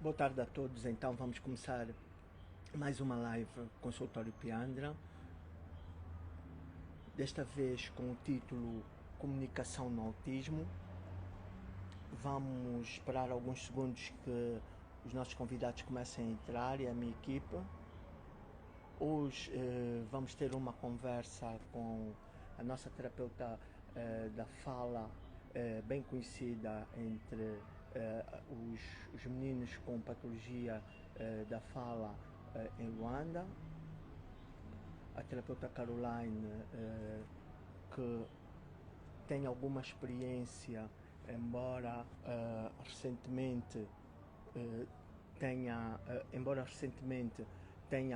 Boa tarde a todos, então vamos começar mais uma live Consultório Piandra, desta vez com o título Comunicação no Autismo. Vamos esperar alguns segundos que os nossos convidados comecem a entrar e a minha equipa. Hoje vamos ter uma conversa com a nossa terapeuta da fala, bem conhecida entre os meninos com patologia da fala em Luanda, a terapeuta Caroline, que tem alguma experiência, embora recentemente tenha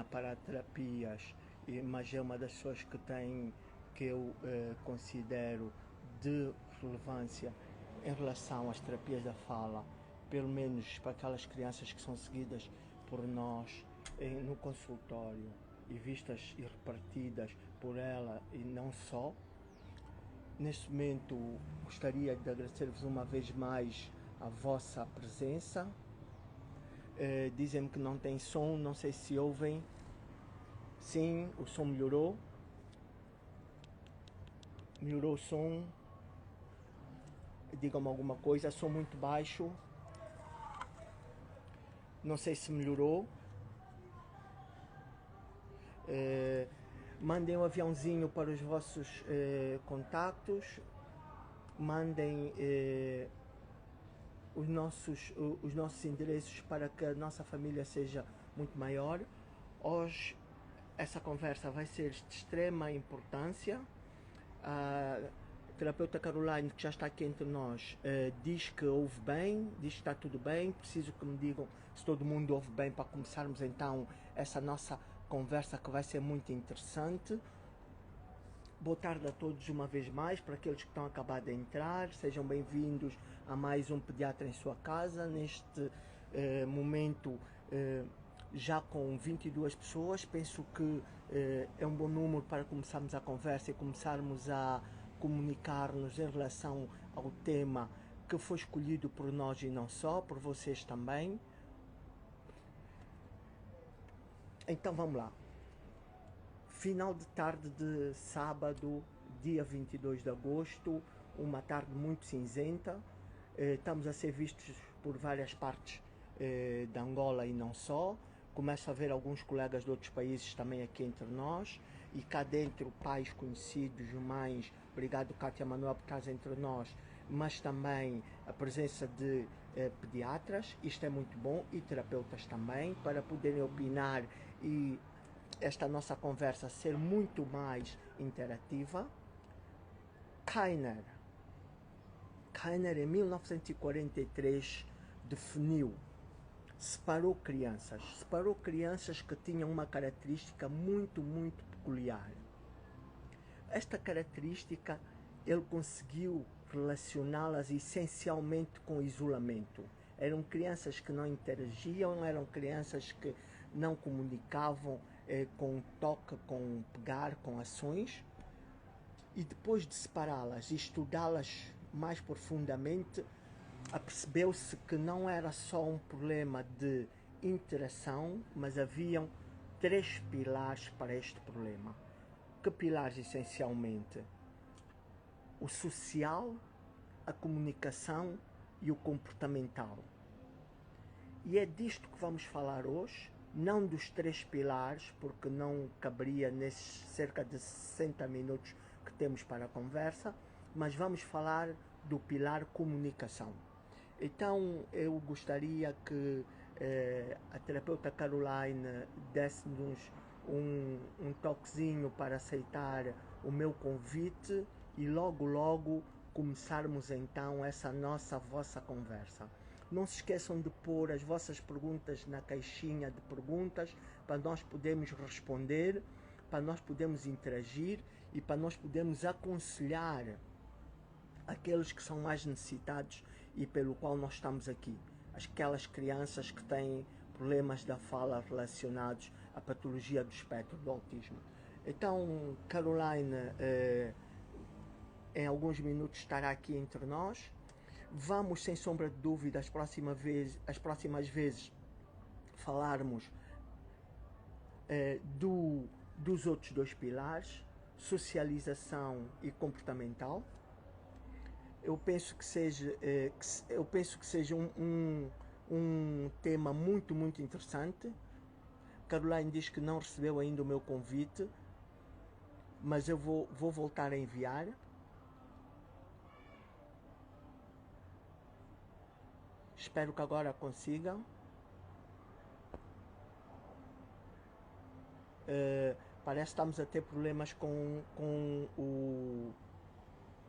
paraterapias, mas é uma das pessoas que eu considero de relevância em relação às terapias da fala, pelo menos para aquelas crianças que são seguidas por nós no consultório e vistas e repartidas por ela e não só. Neste momento gostaria de agradecer-vos uma vez mais a vossa presença. Dizem-me que não tem som, não sei se ouvem. Sim, o som melhorou. Melhorou o som. Digam-me alguma coisa, som muito baixo. Não sei se melhorou. Mandem um aviãozinho para os vossos contactos. Mandem os nossos endereços para que a nossa família seja muito maior. Hoje essa conversa vai ser de extrema importância. A terapeuta Caroline, que já está aqui entre nós, diz que ouve bem, diz que está tudo bem. Preciso que me digam se todo mundo ouve bem para começarmos então essa nossa conversa, que vai ser muito interessante. Boa tarde a todos uma vez mais, para aqueles que estão a acabar de entrar, sejam bem-vindos a mais um Pediatra em Sua Casa, neste momento já com 22 pessoas. Penso que é um bom número para começarmos a conversa e começarmos a comunicar-nos em relação ao tema que foi escolhido por nós e não só, por vocês também. Então vamos lá. Final de tarde de sábado, dia 22 de agosto, uma tarde muito cinzenta. Estamos a ser vistos por várias partes da Angola e não só. Começo a ver alguns colegas de outros países também aqui entre nós. E cá dentro, pais conhecidos, mães. Obrigado, Cátia Manuel, por estar entre nós. Mas também a presença de pediatras, isto é muito bom, e terapeutas também, para poderem opinar e esta nossa conversa ser muito mais interativa. Kainer em 1943 definiu, separou crianças que tinham uma característica muito peculiar. Esta característica ele conseguiu relacioná-las essencialmente com o isolamento. Eram crianças que não interagiam, eram crianças que não comunicavam com toque, com pegar, com ações. E depois de separá-las e estudá-las mais profundamente, apercebeu-se que não era só um problema de interação, mas haviam 3 pilares para este problema. Que pilares essencialmente? O social, a comunicação e o comportamental. E é disto que vamos falar hoje, não dos 3 pilares, porque não caberia nesses cerca de 60 minutos que temos para a conversa, mas vamos falar do pilar comunicação. Então eu gostaria que a terapeuta Caroline desse-nos um toquezinho para aceitar o meu convite e logo começarmos então essa vossa conversa. Não se esqueçam de pôr as vossas perguntas na caixinha de perguntas para nós podermos responder, para nós podermos interagir e para nós podermos aconselhar aqueles que são mais necessitados e pelo qual nós estamos aqui. Aquelas crianças que têm problemas da fala relacionados à patologia do espectro do autismo. Então, Caroline, em alguns minutos estará aqui entre nós. Vamos, sem sombra de dúvida, as próximas vezes falarmos dos outros dois pilares, socialização e comportamental. Eu penso que seja, um tema muito interessante. Caroline diz que não recebeu ainda o meu convite, mas eu vou voltar a enviar. Espero que agora consigam. Parece que estamos a ter problemas com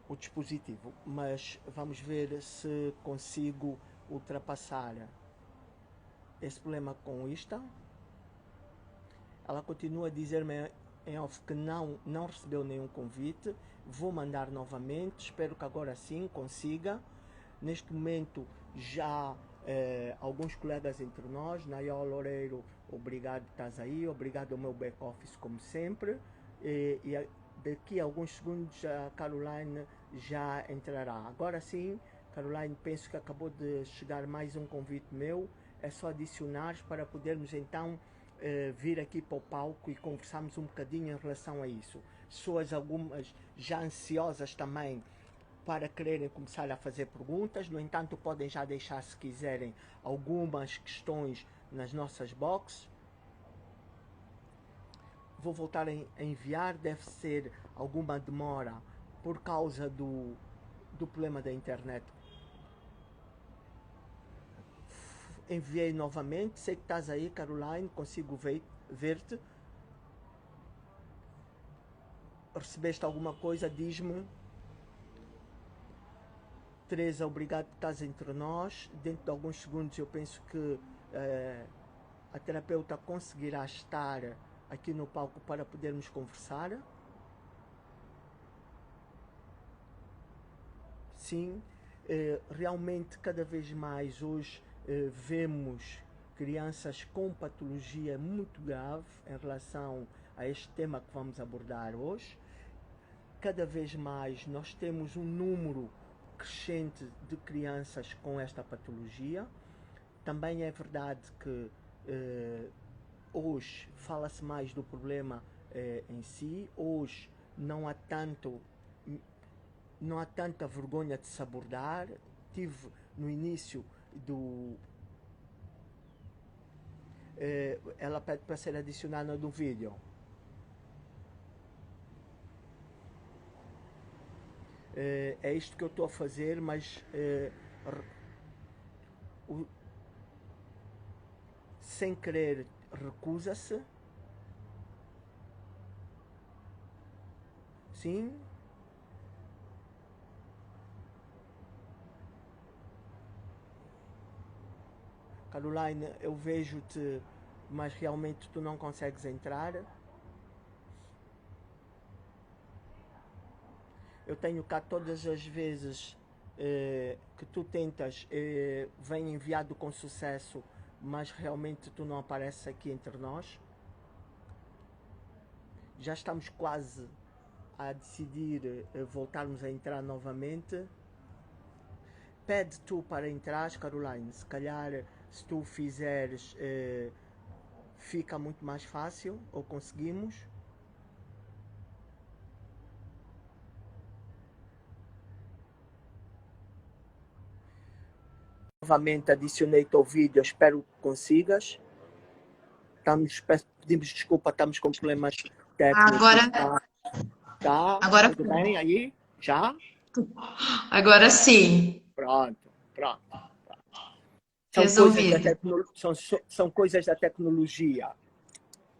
o dispositivo, mas vamos ver se consigo ultrapassar esse problema com isto. Ela continua a dizer-me em off que não recebeu nenhum convite. Vou mandar novamente, espero que agora sim consiga. Neste momento já alguns colegas entre nós. Nayol Loureiro, obrigado que estás aí, obrigado ao meu back-office como sempre. E daqui a alguns segundos a Caroline já entrará. Agora sim, Caroline, penso que acabou de chegar mais um convite meu. É só adicionar para podermos então vir aqui para o palco e conversarmos um bocadinho em relação a isso. Pessoas algumas já ansiosas também para quererem começar a fazer perguntas. No entanto, podem já deixar, se quiserem, algumas questões nas nossas boxes. Vou voltar a enviar, deve ser alguma demora por causa do problema da internet. Enviei novamente, sei que estás aí, Caroline, consigo ver-te. Recebeste alguma coisa? Diz-me. Teresa, obrigado por estás entre nós. Dentro de alguns segundos eu penso que a terapeuta conseguirá estar aqui no palco para podermos conversar. Sim, realmente cada vez mais hoje vemos crianças com patologia muito grave em relação a este tema que vamos abordar hoje. Cada vez mais nós temos um número crescente de crianças com esta patologia. Também é verdade que hoje fala-se mais do problema em si. Hoje não há tanta vergonha de se abordar. Tive no início ela pede para ser adicionada no vídeo. É isto que eu estou a fazer, mas sem querer recusa-se. Sim. Caroline, eu vejo-te, mas realmente tu não consegues entrar. Eu tenho cá todas as vezes que tu tentas, vem enviado com sucesso, mas realmente tu não apareces aqui entre nós. Já estamos quase a decidir voltarmos a entrar novamente. Pede tu para entrar, Caroline. Se calhar, se tu fizeres, fica muito mais fácil, ou conseguimos. Novamente adicionei-te ao vídeo, espero que consigas. Pedimos desculpa, estamos com problemas técnicos. Agora, Tá? agora, Tudo bem aí? Já? agora sim, Pronto. resolvido. São coisas da tecnologia.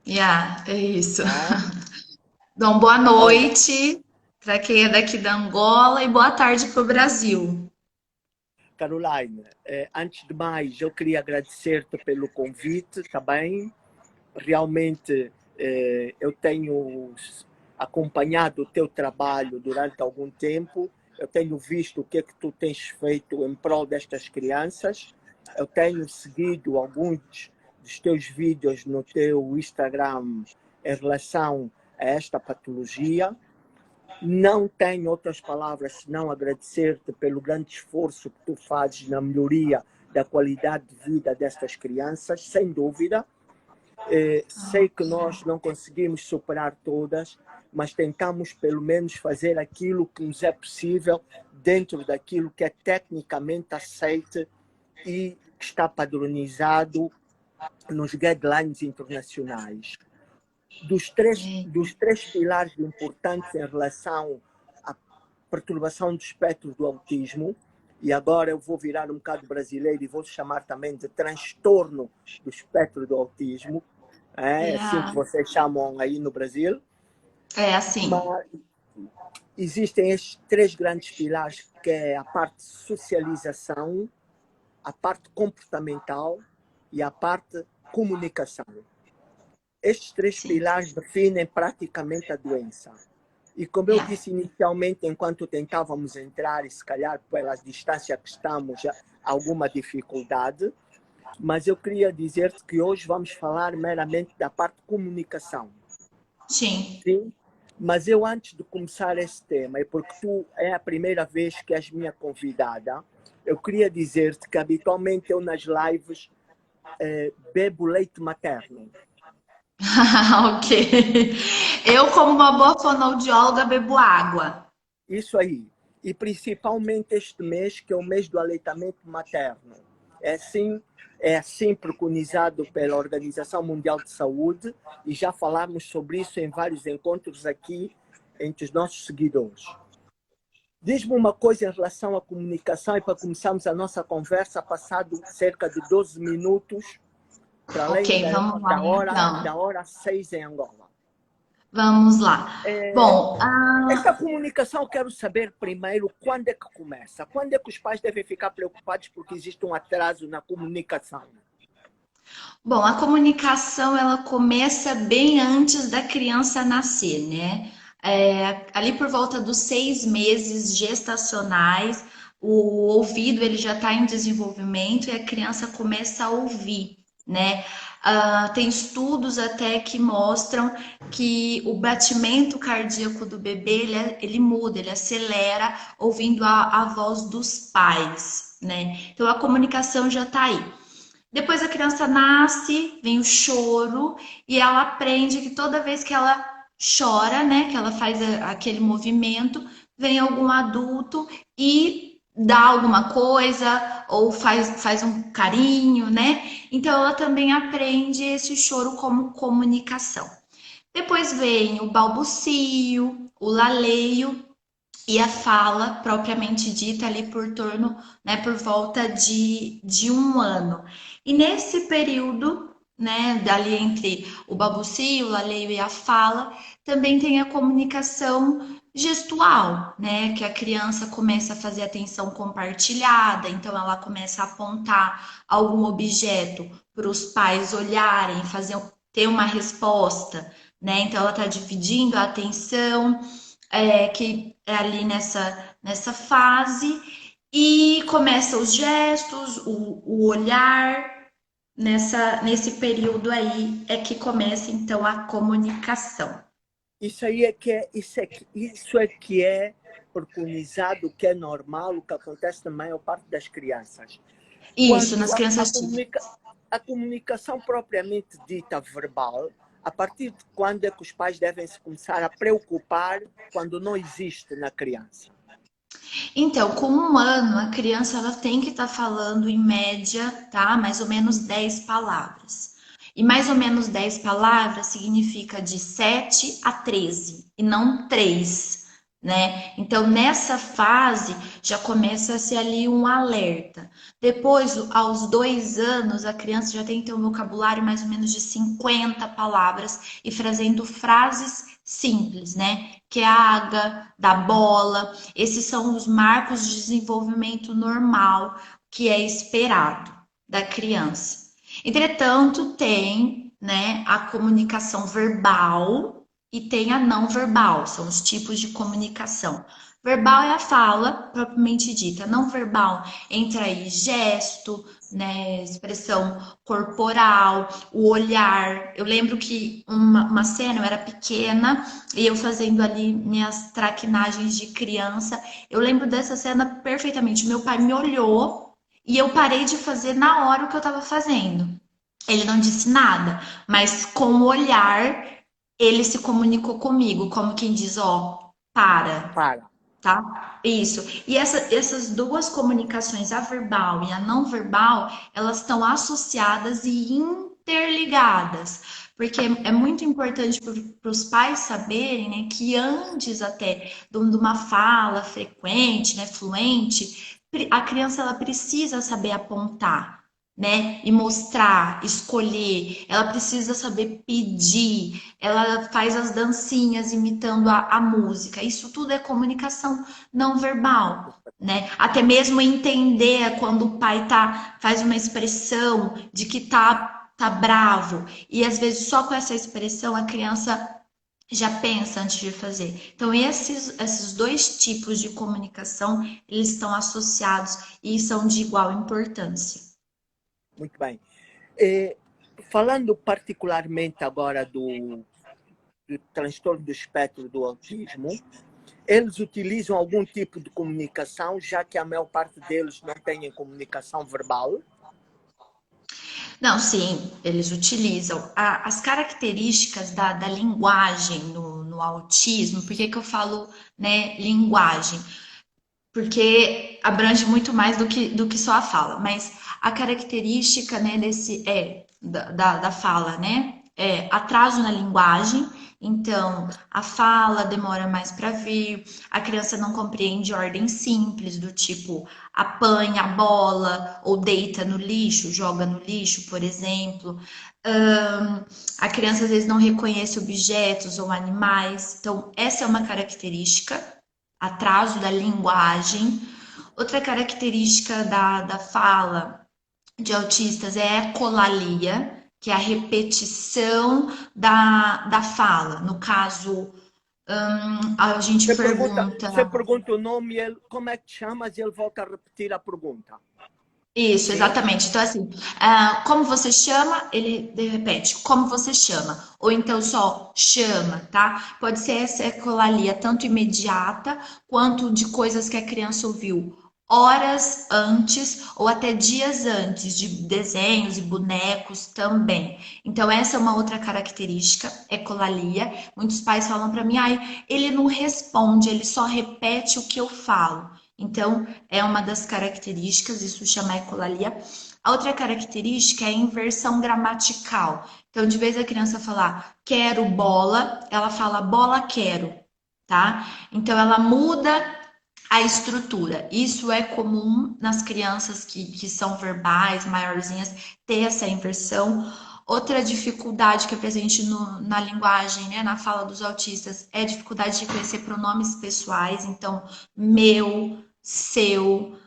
É isso. Tá? Então, boa Olha, noite para quem é daqui da Angola e boa tarde para o Brasil. Caroline, antes de mais, eu queria agradecer-te pelo convite, tá bem? Realmente, eu tenho acompanhado o teu trabalho durante algum tempo. Eu tenho visto o que é que tu tens feito em prol destas crianças. Eu tenho seguido alguns dos teus vídeos no teu Instagram em relação a esta patologia. Não tenho outras palavras senão agradecer-te pelo grande esforço que tu fazes na melhoria da qualidade de vida destas crianças, sem dúvida. Sei que nós não conseguimos superar todas, mas tentamos pelo menos fazer aquilo que nos é possível dentro daquilo que é tecnicamente aceite e que está padronizado nos guidelines internacionais. Dos três pilares importantes em relação à perturbação do espectro do autismo, e agora eu vou virar um bocado brasileiro e vou chamar também de transtorno do espectro do autismo, é assim que vocês chamam aí no Brasil. É assim. Mas existem estes três grandes pilares, que é a parte de socialização, a parte comportamental e a parte comunicação. Estes três pilares definem praticamente a doença. E como eu disse inicialmente, enquanto tentávamos entrar, e se calhar pela distância que estamos, alguma dificuldade, mas eu queria dizer-te que hoje vamos falar meramente da parte de comunicação. Sim. Sim? Mas eu, antes de começar esse tema, e porque tu é a primeira vez que és minha convidada, eu queria dizer-te que habitualmente eu nas lives bebo leite materno. Ok. Eu, como uma boa fonoaudióloga, bebo água. Isso aí. E principalmente este mês, que é o mês do aleitamento materno. É assim preconizado pela Organização Mundial de Saúde, e já falámos sobre isso em vários encontros aqui entre os nossos seguidores. Diz-me uma coisa em relação à comunicação, e para começarmos a nossa conversa, passado cerca de 12 minutos, para além da hora 6 em Angola. Vamos lá. Bom, essa comunicação eu quero saber primeiro quando é que começa. Quando é que os pais devem ficar preocupados porque existe um atraso na comunicação? Bom, a comunicação ela começa bem antes da criança nascer, né? Ali por volta dos 6 meses gestacionais, o ouvido ele já está em desenvolvimento e a criança começa a ouvir, né? Tem estudos até que mostram que o batimento cardíaco do bebê ele muda, ele acelera ouvindo a voz dos pais, né? Então a comunicação já está aí. Depois a criança nasce, vem o choro e ela aprende que toda vez que ela chora, né, que ela faz aquele movimento, vem algum adulto e dá alguma coisa ou faz um carinho, né? Então ela também aprende esse choro como comunicação. Depois vem o balbucio, o laleio e a fala propriamente dita ali por torno, né, por volta de 1 ano. E nesse período, né, dali entre o balbucio, o laleio e a fala, também tem a comunicação gestual, né, que a criança começa a fazer atenção compartilhada, então ela começa a apontar algum objeto para os pais olharem, ter uma resposta, né, então ela está dividindo a atenção, que é ali nessa fase, e começa os gestos, o olhar, nesse período aí é que começa então a comunicação. Isso é que é preconizado, que é normal, o que acontece na maior parte das crianças. Isso, nas crianças a comunicação propriamente dita verbal, a partir de quando é que os pais devem se começar a preocupar quando não existe na criança? Então, com 1 ano, a criança ela tem que estar falando em média, tá? Mais ou menos 10 palavras. E mais ou menos 10 palavras significa de 7 a 13, e não 3, né? Então, nessa fase, já começa a ser ali um alerta. Depois, aos 2 anos, a criança já tem que ter um vocabulário mais ou menos de 50 palavras e fazendo frases simples, né? Que é a água, da bola. Esses são os marcos de desenvolvimento normal que é esperado da criança. Entretanto, tem, né, a comunicação verbal e tem a não verbal, são os tipos de comunicação. Verbal é a fala propriamente dita, não verbal entra aí gesto, né, expressão corporal, o olhar. Eu lembro que uma cena, eu era pequena e eu fazendo ali minhas traquinagens de criança, eu lembro dessa cena perfeitamente. Meu pai me olhou e eu parei de fazer na hora o que eu estava fazendo. Ele não disse nada, mas com o olhar ele se comunicou comigo, como quem diz, ó, para, Para. tá? Isso. E essas duas comunicações, a verbal e a não verbal, elas estão associadas e interligadas. Porque é muito importante para os pais saberem, né, que antes até de uma fala frequente, né, fluente, a criança ela precisa saber apontar, né, e mostrar, escolher, ela precisa saber pedir, ela faz as dancinhas imitando a música. Isso tudo é comunicação não verbal, né? Até mesmo entender quando o pai faz uma expressão de que tá bravo e às vezes só com essa expressão a criança já pensa antes de fazer. Então esses dois tipos de comunicação eles estão associados e são de igual importância. Muito bem. E, falando particularmente agora do transtorno do espectro do autismo, eles utilizam algum tipo de comunicação, já que a maior parte deles não tem comunicação verbal? Não, sim, eles utilizam. As características da linguagem no autismo, por que que eu falo, né, linguagem? Porque abrange muito mais do que só a fala, mas a característica, né, da fala, né, é atraso na linguagem, então a fala demora mais para vir, a criança não compreende ordem simples, do tipo apanha a bola ou deita no lixo, joga no lixo, por exemplo. Ahn, a criança às vezes não reconhece objetos ou animais, então essa é uma característica, atraso da linguagem. Outra característica da fala de autistas é a ecolalia, que é a repetição da fala. No caso, a gente Você pergunta. pergunta o nome, ele, como é que te chamas, e ele volta a repetir a pergunta. Isso, Sim? exatamente. Então, assim, como você chama, ele repete, como você chama. Ou então só chama, tá? Pode ser essa ecolalia tanto imediata quanto de coisas que a criança ouviu horas antes ou até dias antes, de desenhos e bonecos também. Então, essa é uma outra característica, ecolalia. Muitos pais falam para mim, ai, ele não responde, ele só repete o que eu falo. Então, é uma das características, isso chama ecolalia. A outra característica é a inversão gramatical. Então, de vez a criança falar quero bola, ela fala bola quero, tá? Então, ela muda a estrutura. Isso é comum nas crianças que são verbais, maiorzinhas, ter essa inversão. Outra dificuldade que é presente na linguagem, né, na fala dos autistas, é a dificuldade de reconhecer pronomes pessoais. Então, meu, seu,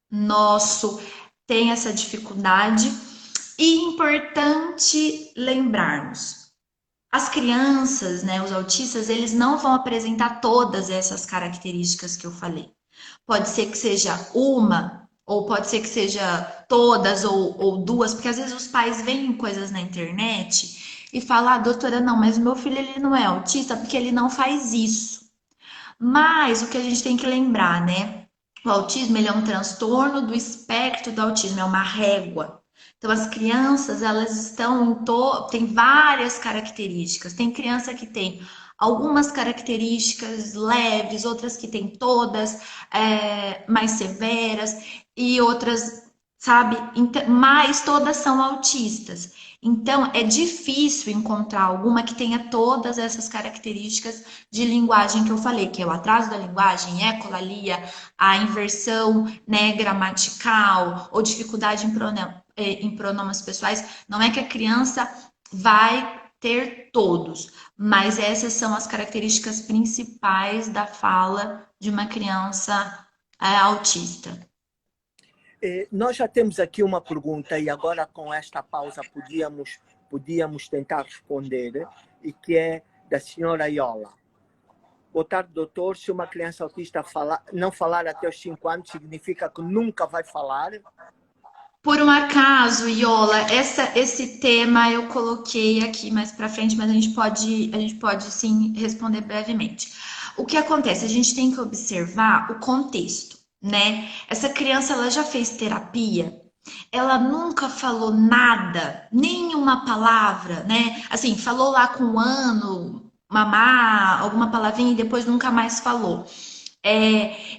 nosso, tem essa dificuldade. E importante lembrarmos, as crianças, né, os autistas, eles não vão apresentar todas essas características que eu falei. Pode ser que seja uma, ou pode ser que seja todas ou duas, porque às vezes os pais veem coisas na internet e falam, ah, doutora, não, mas o meu filho ele não é autista porque ele não faz isso. Mas o que a gente tem que lembrar, né? O autismo ele é um transtorno do espectro do autismo, é uma régua. Então as crianças elas estão tem várias características. Tem criança que tem algumas características leves, outras que tem todas mais severas e outras, sabe? Mas todas são autistas. Então é difícil encontrar alguma que tenha todas essas características de linguagem que eu falei, que é o atraso da linguagem, ecolalia, a inversão, né, gramatical ou dificuldade em pronomes pessoais. Não é que a criança vai ter todos, mas essas são as características principais da fala de uma criança autista. Nós já temos aqui uma pergunta e agora com esta pausa podíamos tentar responder, e que é da senhora Iola. Boa tarde, doutor. Se uma criança autista não falar até os 5 anos, significa que nunca vai falar? Por um acaso, Iola, esse tema eu coloquei aqui mais para frente, mas a gente pode sim responder brevemente. O que acontece? A gente tem que observar o contexto, né? Essa criança, ela já fez terapia? Ela nunca falou nada, nenhuma palavra, né? Assim, falou lá com um ano, mamar, alguma palavrinha e depois nunca mais falou.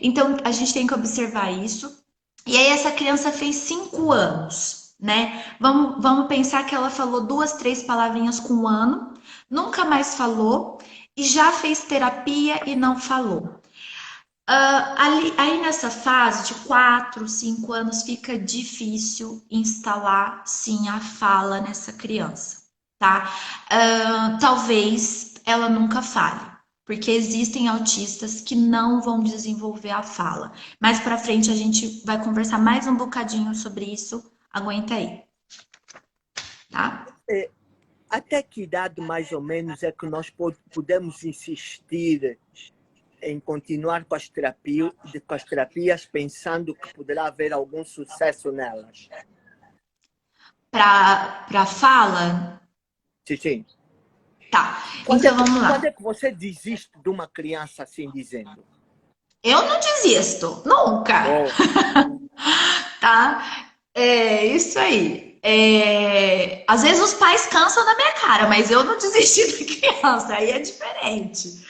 Então, a gente tem que observar isso. E aí, essa criança fez 5 anos, né? Vamos pensar que ela falou 2, 3 palavrinhas com um ano, nunca mais falou e já fez terapia e não falou. Aí nessa fase de 4, 5 anos fica difícil instalar sim a fala nessa criança, tá? Talvez ela nunca fale, porque existem autistas que não vão desenvolver a fala. Mais para frente a gente vai conversar mais um bocadinho sobre isso. Aguenta aí, tá? Até que idade, mais ou menos, é que nós podemos insistir em continuar com as terapias, pensando que poderá haver algum sucesso nelas? Para fala, Sim, sim. tá. Quando é Então que, vamos quando lá. é que você desiste de uma criança assim dizendo? Eu não desisto, nunca. Oh, Tá? É isso aí. Às vezes os pais cansam da minha cara, mas eu não desisti da criança, aí é diferente.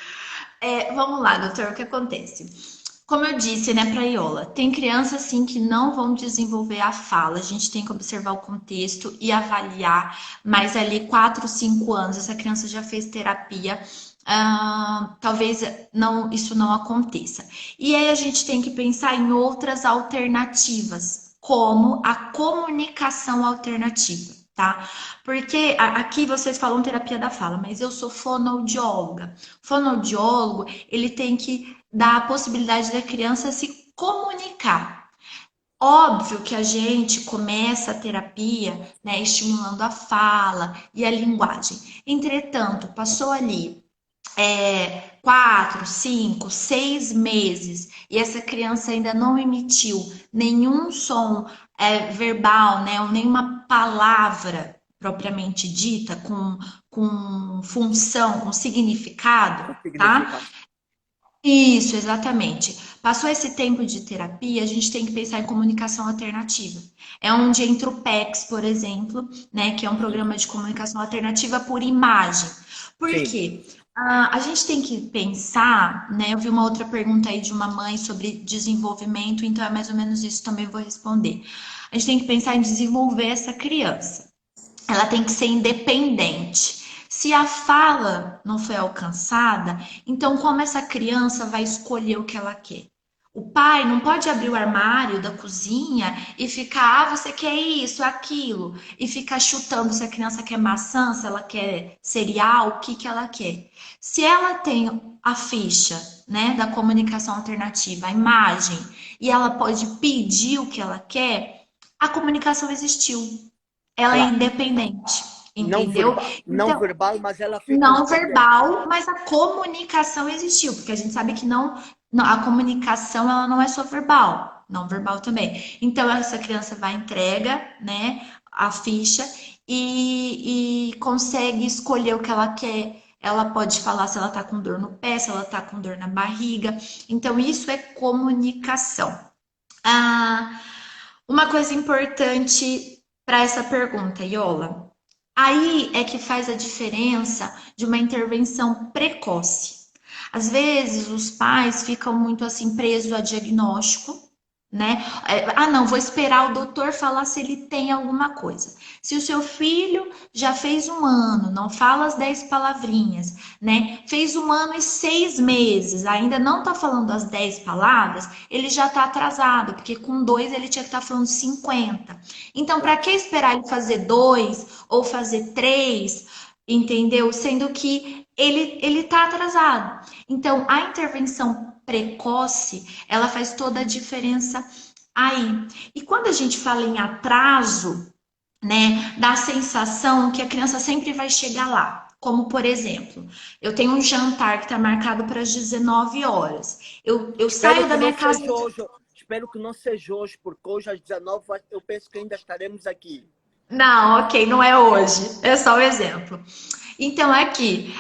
Vamos lá, doutor, o que acontece? Como eu disse, né, para Iola, tem crianças assim que não vão desenvolver a fala. A gente tem que observar o contexto e avaliar. Mas ali 4, 5 anos, essa criança já fez terapia. Talvez não, isso não aconteça. E aí a gente tem que pensar em outras alternativas, como a comunicação alternativa, tá? Porque aqui vocês falam terapia da fala, mas eu sou fonoaudióloga. Fonoaudiólogo, ele tem que dar a possibilidade da criança se comunicar. Óbvio que a gente começa a terapia, né, estimulando a fala e a linguagem. Entretanto, passou ali 4, 5, 6 meses e essa criança ainda não emitiu nenhum som verbal, né, ou nenhuma palavra propriamente dita com função, com significado, o tá? significado. Isso, exatamente. Passou esse tempo de terapia, a gente tem que pensar em comunicação alternativa. É onde entra o PECS, por exemplo, né, que é um programa de comunicação alternativa por imagem. Por Sim. quê? A gente tem que pensar, né? Eu vi uma outra pergunta aí de uma mãe sobre desenvolvimento, então é mais ou menos isso também vou responder. A gente tem que pensar em desenvolver essa criança. Ela tem que ser independente. Se a fala não foi alcançada, então como essa criança vai escolher o que ela quer? O pai não pode abrir o armário da cozinha e ficar, você quer isso, aquilo, e ficar chutando se a criança quer maçã, se ela quer cereal, o que que ela quer. Se ela tem a ficha, né, da comunicação alternativa, a imagem, e ela pode pedir o que ela quer, a comunicação existiu. Ela é Claro. independente, Não entendeu? verbal, não Então, verbal, mas ela fica não independente. verbal, mas a comunicação existiu, porque a gente sabe que a comunicação ela não é só verbal, não verbal também. Então, essa criança vai entrega, né, a ficha e consegue escolher o que ela quer. Ela pode falar se ela tá com dor no pé, se ela tá com dor na barriga. Então, isso é comunicação. Ah, uma coisa importante para essa pergunta, Iola. Aí é que faz a diferença de uma intervenção precoce. Às vezes os pais ficam muito assim presos a diagnóstico, né? Não, vou esperar o doutor falar se ele tem alguma coisa. Se o seu filho já fez 1 ano, não fala as 10 palavrinhas, né? Fez 1 ano e 6 meses, ainda não tá falando as 10 palavras, ele já tá atrasado, porque com 2 ele tinha que estar falando 50. Então, para Claro. que esperar ele fazer 2 ou fazer 3, entendeu? Sendo que ele tá atrasado. Então, a intervenção precoce, ela faz toda a diferença aí. E quando a gente fala em atraso, né, dá a sensação que a criança sempre vai chegar lá. Como, por exemplo, eu tenho um jantar que está marcado para as 19 horas. Eu Espero saio da que não minha casa. seja hoje. Espero que não seja hoje, porque hoje às 19 eu penso que ainda estaremos aqui. Não, ok, não é hoje. É só um exemplo. Então, aqui,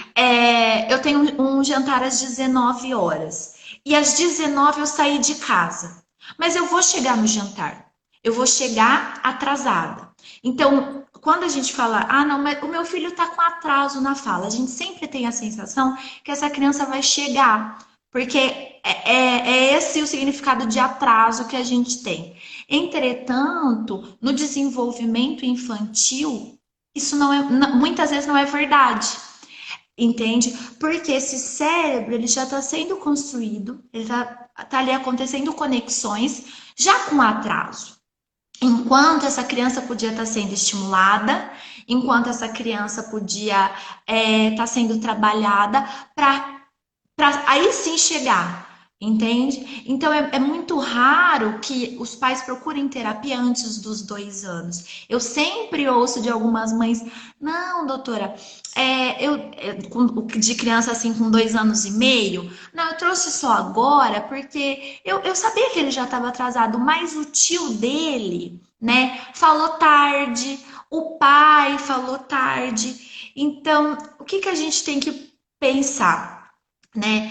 eu tenho um jantar às 19 horas. E às 19 eu saí de casa. mas eu vou chegar no jantar. Eu vou chegar atrasada. Então, quando a gente fala, ah, não, mas o meu filho está com atraso na fala, a gente sempre tem a sensação que essa criança vai chegar, porque é esse o significado de atraso que a gente tem. Entretanto, no desenvolvimento infantil, isso não é, muitas vezes não é verdade. Entende? Porque esse cérebro ele já está sendo construído, ele tá ali acontecendo conexões já com atraso. Enquanto essa criança podia estar sendo estimulada, enquanto essa criança podia estar sendo trabalhada para aí sim chegar, entende? Então é muito raro que os pais procurem terapia antes dos 2 anos. Eu sempre ouço de algumas mães, não, doutora, de criança assim com 2 anos e meio, não, eu trouxe só agora porque eu sabia que ele já estava atrasado, mas o tio dele, né, falou tarde, o pai falou tarde. Então, o que que a gente tem que pensar? Né?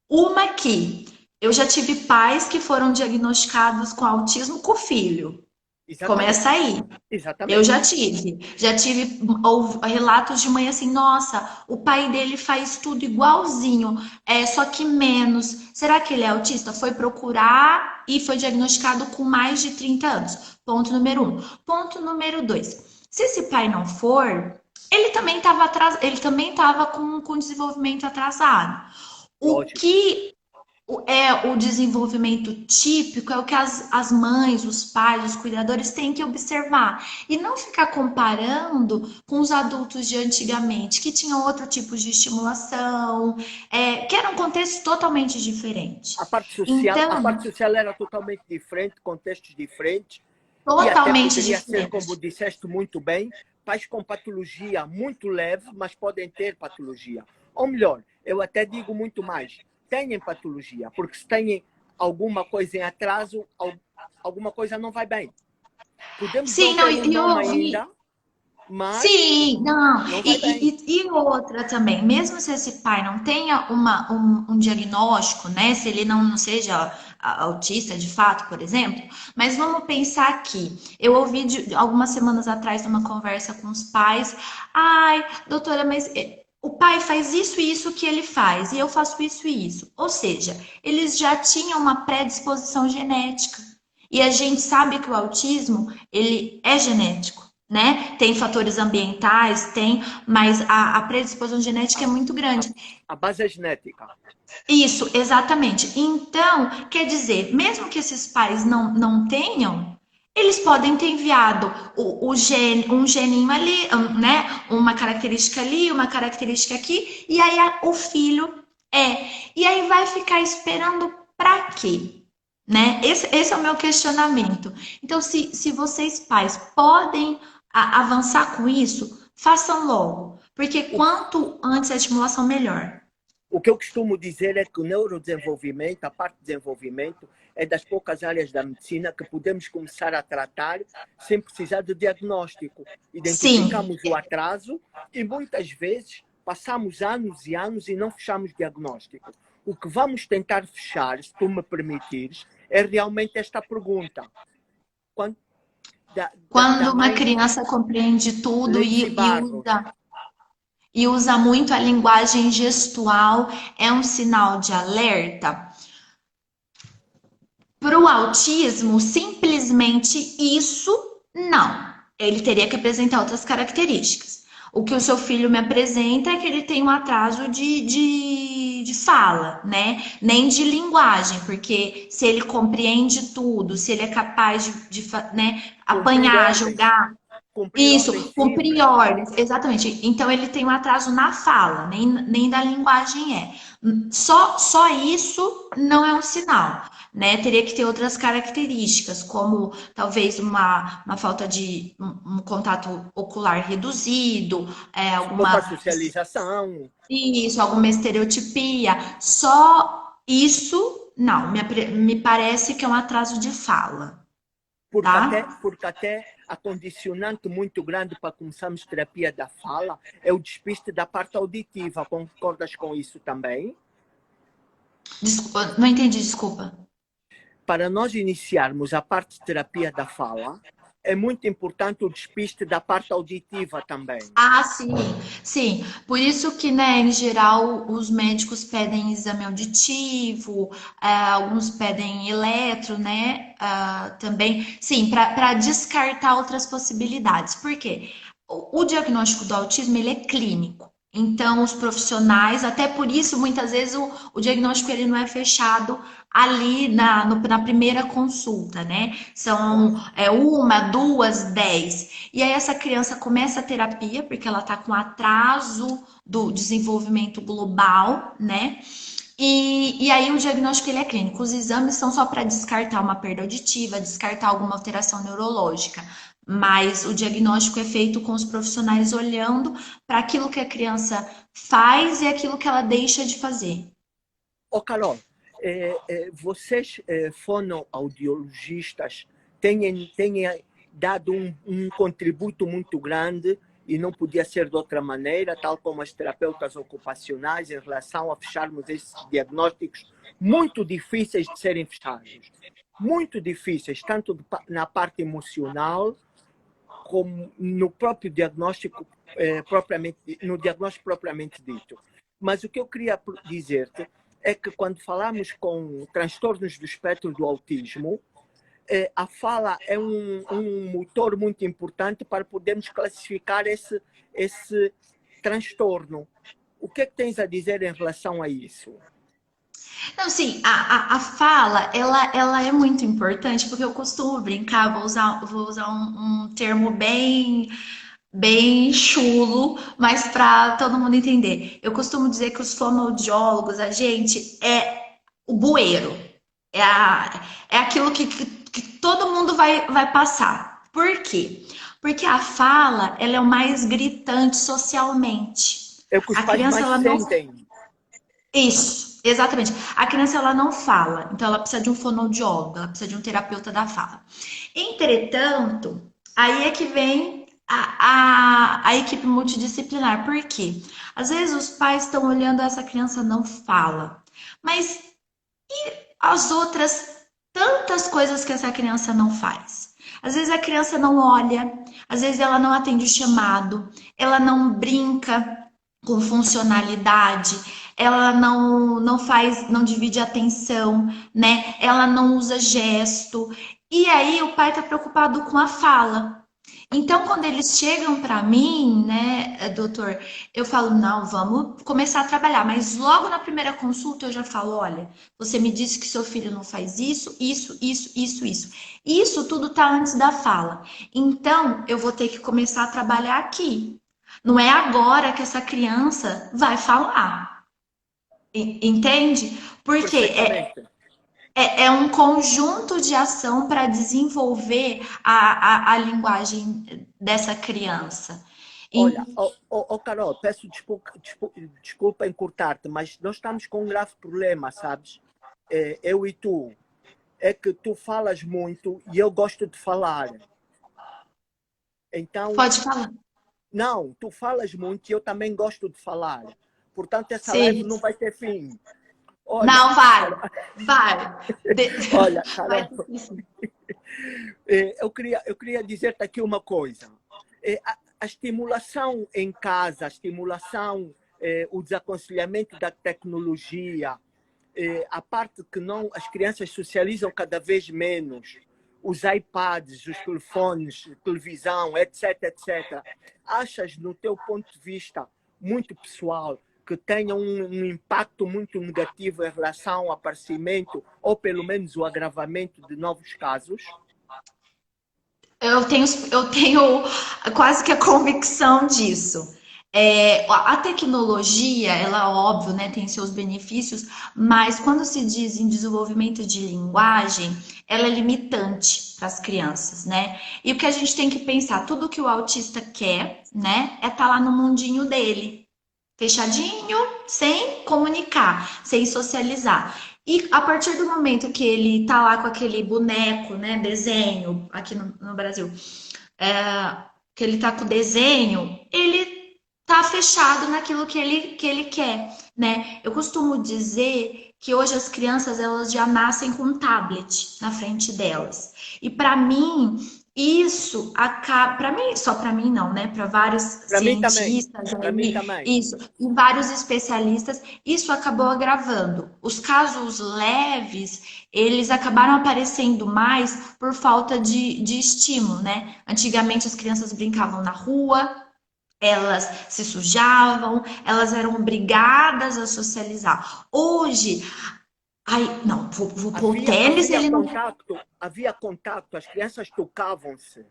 Uma que eu já tive pais que foram diagnosticados com autismo com o filho. Exatamente. Começa aí. Eu Exatamente. já tive relatos de mãe assim, nossa, o pai dele faz tudo igualzinho, só que menos. Será que ele é autista? Foi procurar e foi diagnosticado com mais de 30 anos. Ponto número um. Ponto número dois. Se esse pai não for, ele também estava com desenvolvimento atrasado. O Lógico. que é o desenvolvimento típico, é o que as mães, os pais, os cuidadores têm que observar. E não ficar comparando com os adultos de antigamente, que tinham outro tipo de estimulação, que era um contexto totalmente diferente. A parte Então, social era totalmente diferente, contextos diferentes, e até totalmente poderia ser, diferente. como disseste muito bem, pais com patologia muito leve, mas podem ter patologia. Ou melhor, eu até digo muito mais, têm patologia, porque se têm alguma coisa em atraso, alguma coisa não vai bem. Podemos não Sim, não, ter um e eu nome ouvi. ainda, mas Sim, não. não vai bem. E outra também, mesmo se esse pai não tenha um diagnóstico, né? Se ele não seja autista de fato, por exemplo, mas vamos pensar aqui. Eu ouvi algumas semanas atrás numa conversa com os pais, ai, doutora, mas o pai faz isso e isso que ele faz, e eu faço isso e isso. Ou seja, eles já tinham uma predisposição genética. E a gente sabe que o autismo, ele é genético, né? Tem fatores ambientais, tem, mas a predisposição genética é muito A, grande. a base é genética. Isso, exatamente. Então, quer dizer, mesmo que esses pais não tenham, eles podem ter enviado um geninho ali, né? Uma característica ali, uma característica aqui, e aí o filho é. E aí vai ficar esperando para quê? Né? Esse é o meu questionamento. Então, se vocês pais podem avançar com isso, façam logo. Porque O, quanto antes a estimulação, melhor. o que eu costumo dizer é que o neurodesenvolvimento, a parte de desenvolvimento, é das poucas áreas da medicina que podemos começar a tratar sem precisar de diagnóstico. Sim, Identificamos o atraso e muitas vezes passamos anos e anos e não fechamos diagnóstico. O que vamos tentar fechar, se tu me permitires, é realmente esta pergunta. Quando, da quando uma mãe criança compreende tudo Leise e Barros. usa muito a linguagem gestual, é um sinal de alerta. Para o autismo, simplesmente isso não. Ele teria que apresentar outras características. O que o seu filho me apresenta é que ele tem um atraso de fala, né? Nem de linguagem, porque se ele compreende tudo, se ele é capaz né, Cumprir apanhar, ordens. julgar, Cumprir ordens isso, cumprir simples. ordens, exatamente. Então ele tem um atraso na fala, nem da linguagem é. Só isso não é um sinal, né? Teria que ter outras características, como talvez uma falta de um contato ocular reduzido, Pouca alguma socialização. isso, alguma estereotipia. Só isso, não, me parece que é um atraso de fala, tá? Porque até a condicionante muito grande para começarmos terapia da fala é o despiste da parte auditiva. Concordas com isso também? Desculpa, não entendi, desculpa. para nós iniciarmos a parte de terapia da fala, é muito importante o despiste da parte auditiva também. Ah, sim, sim. Por isso que, né, em geral, os médicos pedem exame auditivo, alguns pedem eletro, né, também. Sim, para descartar outras possibilidades. Por quê? O diagnóstico do autismo, ele é clínico. Então, os profissionais, até por isso, muitas vezes o diagnóstico ele não é fechado ali na primeira consulta, né? São Claro. uma, duas, 10. E aí essa criança começa a terapia, porque ela está com atraso do desenvolvimento global, né? E aí o diagnóstico ele é clínico. Os exames são só para descartar uma perda auditiva, descartar alguma alteração neurológica. Mas o diagnóstico é feito com os profissionais olhando para aquilo que a criança faz e aquilo que ela deixa de fazer. Ô, Carol, vocês, fonoaudiologistas, têm dado um contributo muito grande e não podia ser de outra maneira, tal como as terapeutas ocupacionais, em relação a fecharmos esses diagnósticos muito difíceis de serem fechados. Muito difíceis, tanto na parte emocional, como no próprio diagnóstico, no diagnóstico propriamente dito. Mas o que eu queria dizer-te é que quando falamos com transtornos do espectro do autismo, a fala é um motor muito importante para podermos classificar esse transtorno. O que é que tens a dizer em relação a isso? Não, sim, a fala, ela é muito importante, porque eu costumo brincar, vou usar um termo bem chulo, mas para todo mundo entender. Eu costumo dizer que os fonoaudiólogos, a gente é o bueiro, é aquilo que todo mundo vai passar. Por quê? Porque a fala, ela é o mais gritante socialmente. É o que os A pais criança, mais ela não. sentem. Isso, exatamente. A criança, ela não fala, então ela precisa de um fonoaudiólogo, ela precisa de um terapeuta da fala. Entretanto, aí é que vem a equipe multidisciplinar. Por quê? Às vezes os pais estão olhando, essa criança não fala. Mas as outras tantas coisas que essa criança não faz? Às vezes a criança não olha, às vezes ela não atende o chamado, ela não brinca com funcionalidade, ela não faz, não divide atenção, né? Ela não usa gesto. E aí o pai está preocupado com a fala. Então, quando eles chegam para mim, né, doutor, eu falo, não, vamos começar a trabalhar. Mas logo na primeira consulta eu já falo, olha, você me disse que seu filho não faz isso, isso, isso, isso, isso. Isso tudo tá antes da fala. Então, eu vou ter que começar a trabalhar aqui. Não é agora que essa criança vai falar. Entende? Porque Perfeitamente. é um conjunto de ação para desenvolver a linguagem dessa criança. Olha, E Carol, peço desculpa encurtar-te, mas nós estamos com um grave problema, sabes? Eu e tu. É que tu falas muito e eu gosto de falar. Então, pode falar. não, tu falas muito e eu também gosto de falar. Portanto, essa live Sim. não vai ter fim. Olha, Não, vai. olha, Vai Carol, ter sim. eu queria dizer-te aqui uma coisa. A estimulação em casa, a estimulação, o desaconselhamento da tecnologia, a parte que não, as crianças socializam cada vez menos, os iPads, os telefones, televisão, etc, etc. Achas, no teu ponto de vista muito pessoal, que tenha um impacto muito negativo em relação ao aparecimento ou pelo menos o agravamento de novos casos? Eu tenho quase que a convicção disso. A tecnologia, ela, óbvio, né, tem seus benefícios, mas quando se diz em desenvolvimento de linguagem, ela é limitante para as crianças, né? E o que a gente tem que pensar, tudo que o autista quer, né, é estar lá no mundinho dele, fechadinho, sem comunicar, sem socializar. E a partir do momento que ele tá lá com aquele boneco, né, desenho, aqui no Brasil, que ele tá com o desenho, ele tá fechado naquilo que ele quer, né? Eu costumo dizer que hoje as crianças elas já nascem com um tablet na frente delas. E para mim, isso acaba, para mim, só para mim não, né? Para vários Para mim também. cientistas Para mim aí, também. isso, e vários especialistas, isso acabou agravando. Os casos leves, eles acabaram aparecendo mais por falta de estímulo, né? Antigamente as crianças brincavam na rua, elas se sujavam, elas eram obrigadas a socializar. Hoje, ai, não, vou pôr o Havia, tênis, havia ele não. contato, havia contato, as crianças tocavam-se.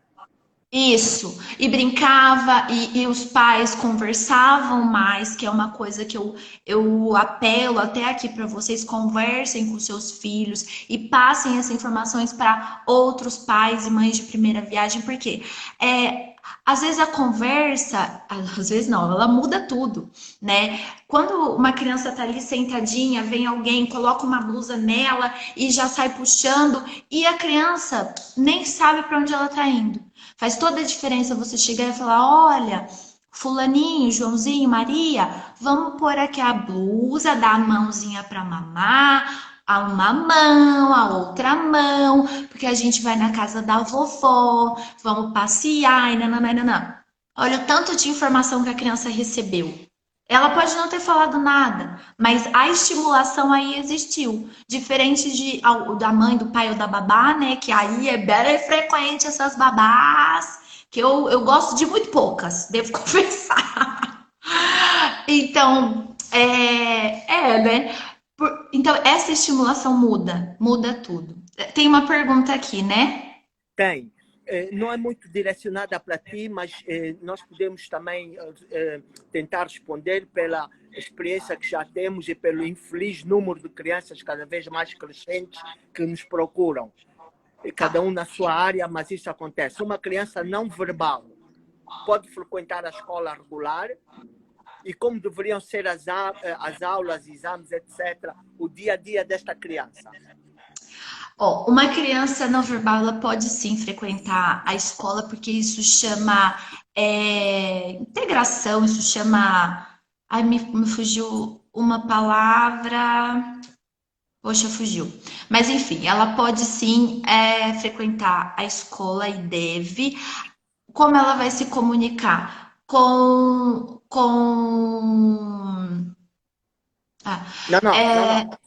Isso, e brincava, e os pais conversavam mais, que é uma coisa que eu apelo até aqui para vocês, conversem com seus filhos e passem essas informações para outros pais e mães de primeira viagem, porque às vezes a conversa, às vezes não, ela muda tudo, né? Quando uma criança tá ali sentadinha, vem alguém, coloca uma blusa nela e já sai puxando, e a criança nem sabe para onde ela tá indo. Faz toda a diferença você chegar e falar: olha, Fulaninho, Joãozinho, Maria, vamos pôr aqui a blusa, dar a mãozinha para mamar, a uma mão, a outra mão, porque a gente vai na casa da vovó, vamos passear e nananana. Olha o tanto de informação que a criança recebeu. Ela pode não ter falado nada, mas a estimulação aí existiu. Diferente da mãe, do pai ou da babá, né? Que aí é bem frequente essas babás, que eu gosto de muito poucas, devo confessar. Então, né? Então, essa estimulação muda tudo. Tem uma pergunta aqui, né? Tem. Não é muito direcionada para ti, mas nós podemos também tentar responder pela experiência que já temos e pelo infeliz número de crianças cada vez mais crescentes que nos procuram. Cada um na sua área, mas isso acontece. Uma criança não verbal pode frequentar a escola regular e como deveriam ser as aulas, exames, etc., o dia a dia desta criança? Ó, uma criança não verbal ela pode sim frequentar a escola porque isso chama integração, isso chama. Ai, me fugiu uma palavra. Poxa, fugiu. Mas enfim, ela pode sim frequentar a escola e deve. Como ela vai se comunicar? Ah, Não, não, não, não.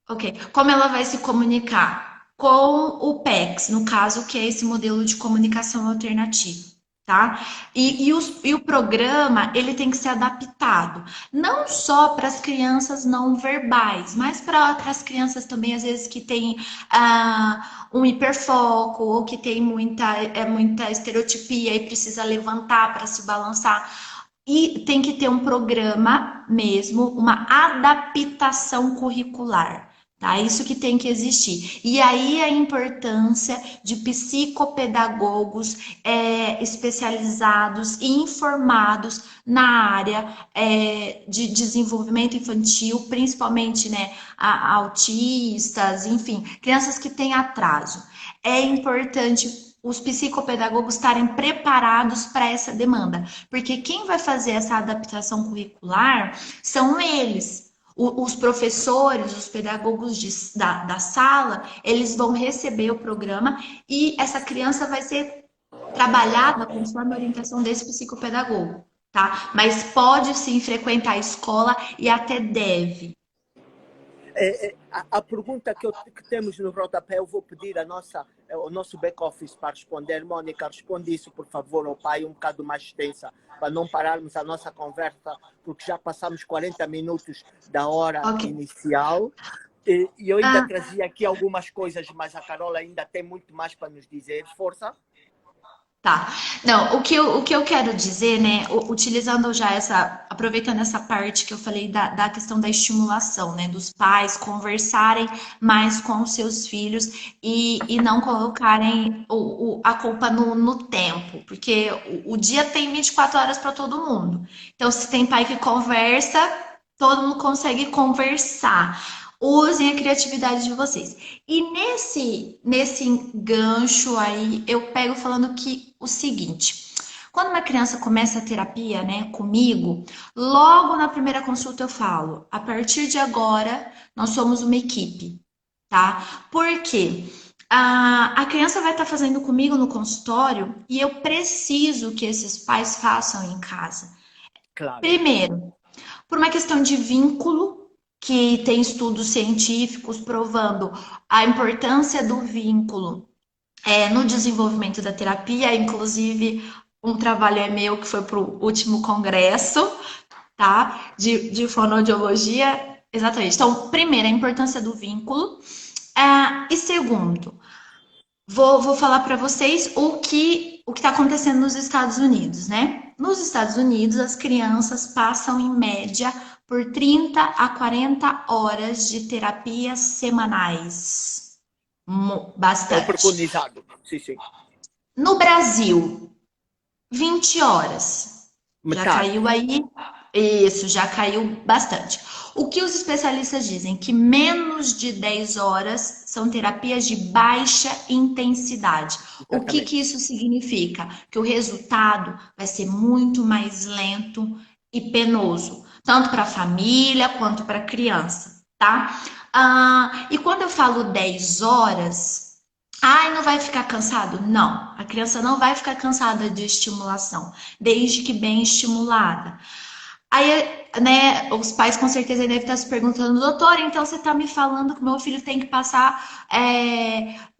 ok. Como ela vai se comunicar? Com o PEX, no caso, que é esse modelo de comunicação alternativa, tá? E o programa, ele tem que ser adaptado, não só para as crianças não verbais, mas para as crianças também, às vezes, que tem um hiperfoco, ou que tem muita estereotipia e precisa levantar para se balançar. E tem que ter um programa mesmo, uma adaptação curricular. Tá? Isso que tem que existir. E aí a importância de psicopedagogos especializados e informados na área de desenvolvimento infantil, principalmente né, autistas, enfim, crianças que têm atraso. É importante os psicopedagogos estarem preparados para essa demanda, porque quem vai fazer essa adaptação curricular são eles. Os professores, os pedagogos da sala, eles vão receber o programa e essa criança vai ser trabalhada conforme a orientação desse psicopedagogo, tá? Mas pode sim frequentar a escola e até deve. A pergunta que temos no rodapé, eu vou pedir ao nosso back-office para responder. Mônica, responde isso, por favor, ao pai, um bocado mais extensa, para não pararmos a nossa conversa, porque já passamos 40 minutos da hora inicial. E eu ainda trazia aqui algumas coisas, mas a Carola ainda tem muito mais para nos dizer. Força! Tá. Não, o que eu quero dizer, né, utilizando já aproveitando essa parte que eu falei da questão da estimulação, né, dos pais conversarem mais com os seus filhos e não colocarem a culpa no tempo, porque o dia tem 24 horas para todo mundo. Então, se tem pai que conversa, todo mundo consegue conversar. Usem a criatividade de vocês. E nesse gancho aí, eu pego falando que o seguinte: Quando uma criança começa a terapia, né, comigo, logo na primeira consulta eu falo, a partir de agora, nós somos uma equipe, tá? Por quê? A criança vai estar fazendo comigo no consultório e eu preciso que esses pais façam em casa. Claro. Primeiro, por uma questão de vínculo, que tem estudos científicos provando a importância do vínculo no desenvolvimento da terapia, inclusive um trabalho é meu que foi para o último congresso, tá? De fonoaudiologia, exatamente. Então, primeiro, a importância do vínculo. E segundo, vou falar para vocês o que está acontecendo nos Estados Unidos, né? Nos Estados Unidos, as crianças passam em média por 30 a 40 horas de terapias semanais. É o Bastante. preconizado. Sim, sim. No Brasil, 20 horas. Já Metade. caiu aí? Isso, já caiu bastante. O que os especialistas dizem? Que menos de 10 horas são terapias de baixa intensidade. O que Exatamente. que isso significa? Que o resultado vai ser muito mais lento e penoso, tanto para a família quanto para a criança, tá? E quando eu falo 10 horas, ai, não vai ficar cansado? Não, a criança não vai ficar cansada de estimulação, desde que bem estimulada. Aí, né, os pais com certeza devem estar se perguntando, doutor, então você está me falando que meu filho tem que passar,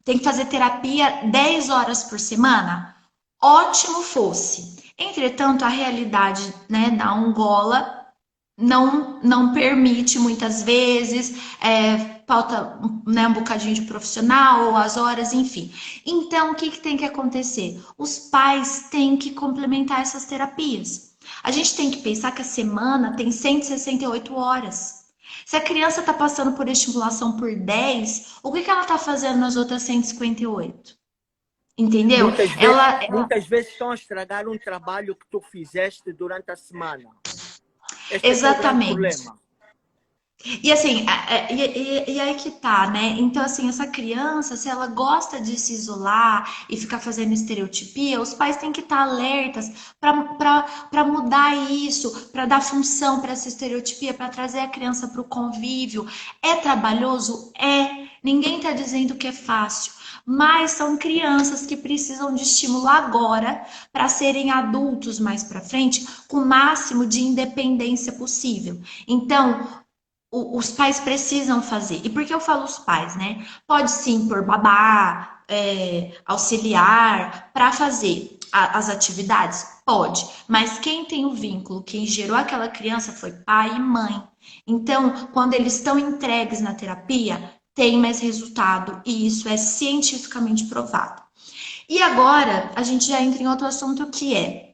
tem que fazer terapia 10 horas por semana? Ótimo fosse. Entretanto, a realidade, né, da Angola não permite muitas vezes, falta, né, um bocadinho de profissional ou as horas, enfim. Então, o que que tem que acontecer? Os pais têm que complementar essas terapias. A gente tem que pensar que a semana tem 168 horas. Se a criança está passando por estimulação por 10, o que que ela está fazendo nas outras 158? Entendeu? Muitas vezes estão a estragar um trabalho que tu fizeste durante a semana. Este é que é o grande Exatamente. problema. E assim, e aí que tá, né? Então, assim, essa criança, se ela gosta de se isolar e ficar fazendo estereotipia, os pais têm que estar alertas para mudar isso, para dar função para essa estereotipia, para trazer a criança para o convívio. É trabalhoso? É. Ninguém está dizendo que é fácil. Mas são crianças que precisam de estímulo agora para serem adultos mais para frente, com o máximo de independência possível. Então, os pais precisam fazer. E por que eu falo os pais, né? Pode sim por babá, auxiliar, para fazer as atividades? Pode. Mas quem tem o vínculo, quem gerou aquela criança foi pai e mãe. Então, quando eles estão entregues na terapia, tem mais resultado. E isso é cientificamente provado. E agora, a gente já entra em outro assunto que é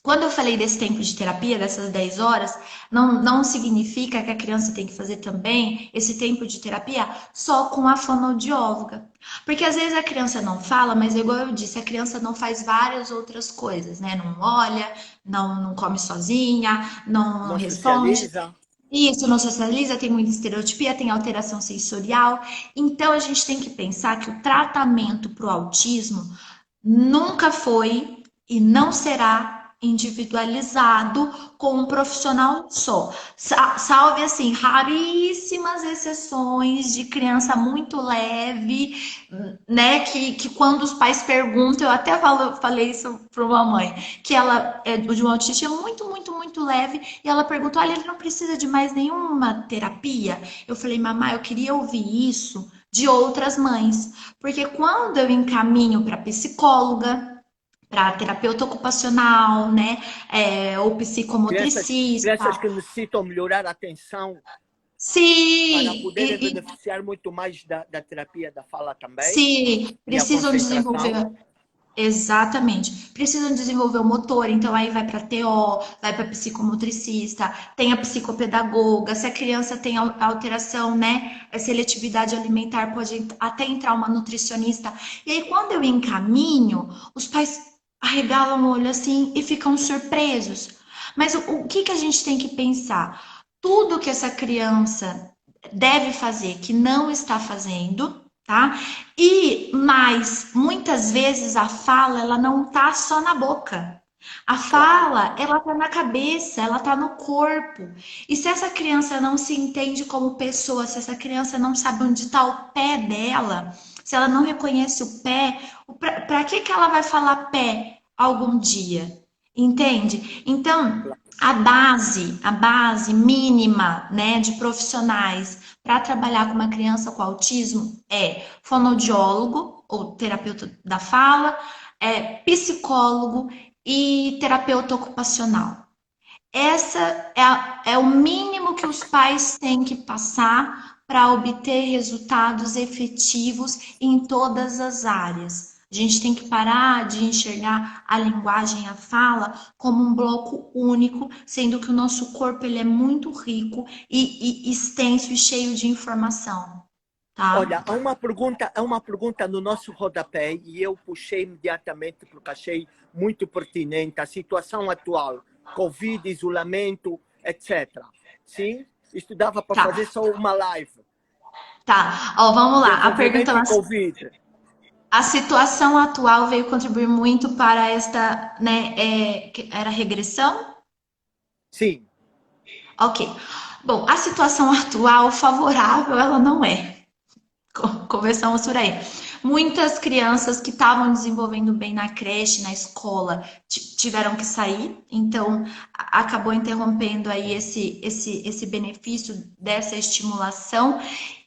quando eu falei desse tempo de terapia, dessas 10 horas, não significa que a criança tem que fazer também esse tempo de terapia só com a fonoaudióloga. Porque às vezes a criança não fala, mas igual eu disse, a criança não faz várias outras coisas, né? Não olha, não come sozinha, não Não responde. socializa. Isso não socializa, tem muita estereotipia, tem alteração sensorial. Então a gente tem que pensar que o tratamento para o autismo nunca foi e não será individualizado com um profissional só. Salve assim, raríssimas exceções de criança muito leve, né? Que quando os pais perguntam, eu até falei isso para uma mãe, que ela é de uma autismo muito, muito, muito leve, e ela perguntou: olha, ele não precisa de mais nenhuma terapia? Eu falei, mamãe, eu queria ouvir isso de outras mães, porque quando eu encaminho para psicóloga, para terapeuta ocupacional, né, ou Crianças psicomotricista, que necessitam melhorar a atenção para sim, poderem beneficiar muito mais da terapia da fala também sim, e a precisam concentração. desenvolver. Exatamente. Precisam desenvolver o motor, então aí vai para TO, vai para psicomotricista, tem a psicopedagoga. Se a criança tem alteração, né, seletividade alimentar, pode até entrar uma nutricionista. E aí, quando eu encaminho, os pais arregalam o olho assim e ficam surpresos. Mas o que que a gente tem que pensar? Tudo que essa criança deve fazer que não está fazendo, tá? Mas muitas vezes a fala ela não tá só na boca. A claro. fala, ela tá na cabeça, ela tá no corpo. E se essa criança não se entende como pessoa, se essa criança não sabe onde está o pé dela, se ela não reconhece o pé, para que que ela vai falar pé algum dia? Entende? Então, a base mínima, né, de profissionais para trabalhar com uma criança com autismo é fonoaudiólogo ou terapeuta da fala, psicólogo e terapeuta ocupacional. Essa é o mínimo que os pais têm que passar para obter resultados efetivos em todas as áreas. A gente tem que parar de enxergar a linguagem, a fala, como um bloco único, sendo que o nosso corpo ele é muito rico e extenso e cheio de informação, Olha, tá? há uma pergunta no nosso rodapé e eu puxei imediatamente porque achei muito pertinente a situação atual, Covid, isolamento, etc. Sim? Isto dava para Tá, fazer só uma live. tá. Ó, vamos lá. A pergunta Desenvolvimento e Covid. A situação atual veio contribuir muito para esta, né, era regressão? Sim, Ok. Bom, a situação atual favorável ela não é. Conversamos por aí. Muitas crianças que estavam desenvolvendo bem na creche, na escola, tiveram que sair, então acabou interrompendo aí esse benefício dessa estimulação.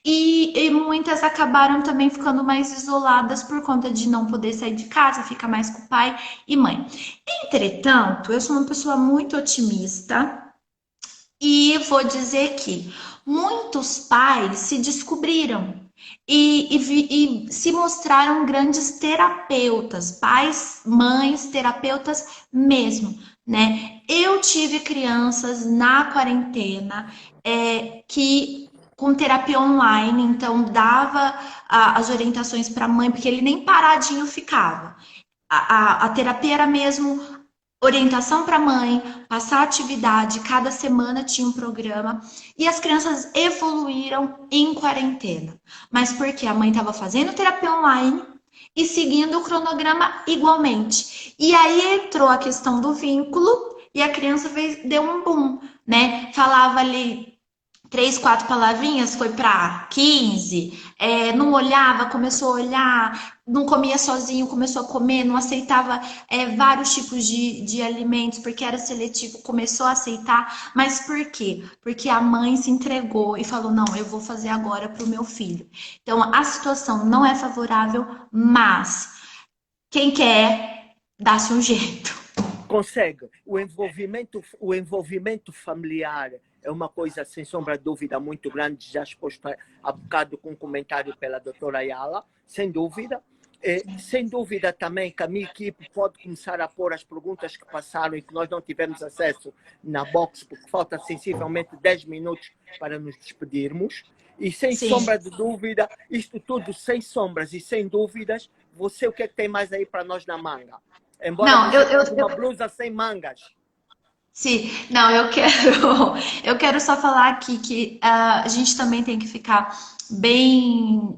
E muitas acabaram também ficando mais isoladas por conta de não poder sair de casa, ficar mais com o pai e mãe. Entretanto, eu sou uma pessoa muito otimista e vou dizer que muitos pais se descobriram e se mostraram grandes terapeutas, pais, mães, terapeutas mesmo, né? Eu tive crianças na quarentena que com terapia online, então dava as orientações para a mãe, porque ele nem paradinho ficava. A terapia era mesmo orientação para a mãe, passar atividade, cada semana tinha um programa e as crianças evoluíram em quarentena. Mas porque a mãe estava fazendo terapia online e seguindo o cronograma igualmente. E aí entrou a questão do vínculo e a criança deu um boom, né? Falava ali três, quatro palavrinhas, foi para 15, não olhava, começou a olhar, não comia sozinho, começou a comer, não aceitava vários tipos de alimentos, porque era seletivo, começou a aceitar, mas por quê? Porque a mãe se entregou e falou, não, eu vou fazer agora para o meu filho. Então, a situação não é favorável, mas quem quer, dá-se um jeito. consegue. O envolvimento familiar é uma coisa, sem sombra de dúvida, muito grande, já exposto há bocado com um comentário pela doutora Ayala, sem dúvida. Sem dúvida também que a minha equipe pode começar a pôr as perguntas que passaram e que nós não tivemos acesso na box, porque falta sensivelmente 10 minutos para nos despedirmos. E sem Sim. sombra de dúvida, isto tudo sem sombras e sem dúvidas, você o que é que tem mais aí para nós na manga? Embora Não, você traz uma blusa sem mangas. sim, não, eu quero, eu quero só falar aqui que a gente também tem que ficar bem